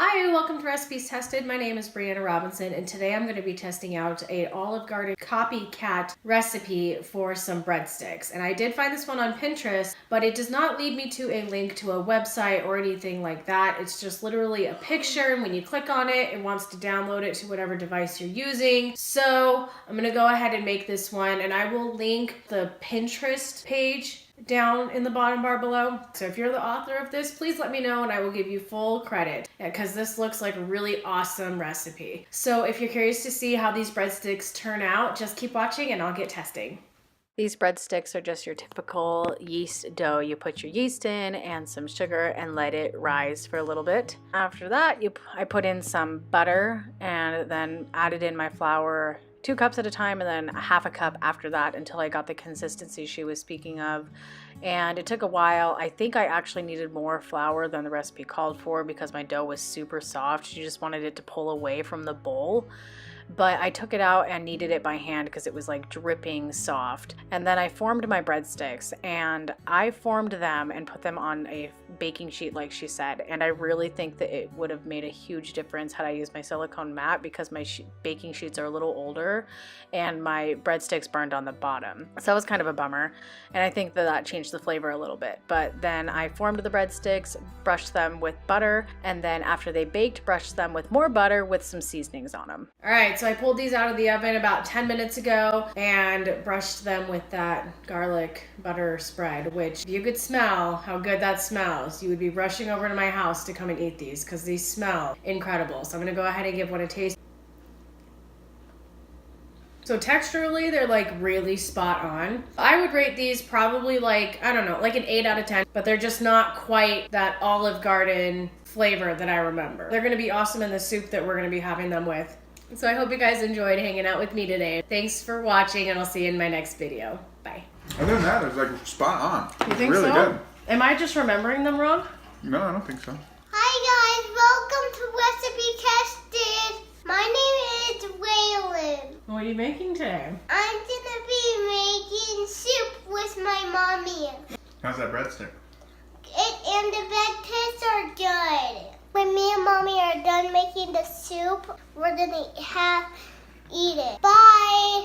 Hi, welcome to Recipes Tested. My name is Brianna Robinson, and today I'm going to be testing out a Olive Garden copycat recipe for some breadsticks. And I did find this one on Pinterest, but it does not lead me to a link to a website or anything like that. It's just literally a picture, and when you click on it, it wants to download it to whatever device you're using. So I'm going to go ahead and make this one, and I will link the Pinterest page down in the bottom bar below. So if you're the author of this, please let me know and I will give you full credit because this looks like a really awesome recipe. So if you're curious to see how these breadsticks turn out, just keep watching and I'll get testing. These breadsticks are just your typical yeast dough. You put your yeast in and some sugar and let it rise for a little bit. After that, I put in some butter and then added in my flour 2 cups at a time and then a half a cup after that until I got the consistency she was speaking of. And it took a while. I think I actually needed more flour than the recipe called for because my dough was super soft. She just wanted it to pull away from the bowl. But I took it out and kneaded it by hand because it was like dripping soft. And then I formed my breadsticks and I formed them and put them on a baking sheet like she said. And I really think that it would have made a huge difference had I used my silicone mat because my baking sheets are a little older and my breadsticks burned on the bottom. So that was kind of a bummer. And I think that changed the flavor a little bit. But then I formed the breadsticks, brushed them with butter, and then after they baked, brushed them with more butter with some seasonings on them. All right. So I pulled these out of the oven about 10 minutes ago and brushed them with that garlic butter spread, which if you could smell how good that smells, you would be rushing over to my house to come and eat these because these smell incredible. So I'm gonna go ahead and give one a taste. So texturally, they're like really spot on. I would rate these probably like, I don't know, like an 8 out of 10, but they're just not quite that Olive Garden flavor that I remember. They're gonna be awesome in the soup that we're gonna be having them with. So I hope you guys enjoyed hanging out with me today. Thanks for watching and I'll see you in my next video. Bye. Other than that, it was like spot on. You think really so? Good. Am I just remembering them wrong? No, I don't think so. Hi guys, welcome to Recipe Tested. My name is Waylon. What are you making today? I'm gonna be making soup with my mommy. How's that breadstick? And the breadsticks are good. When me and mommy are done making the soup, we're gonna eat it. Bye!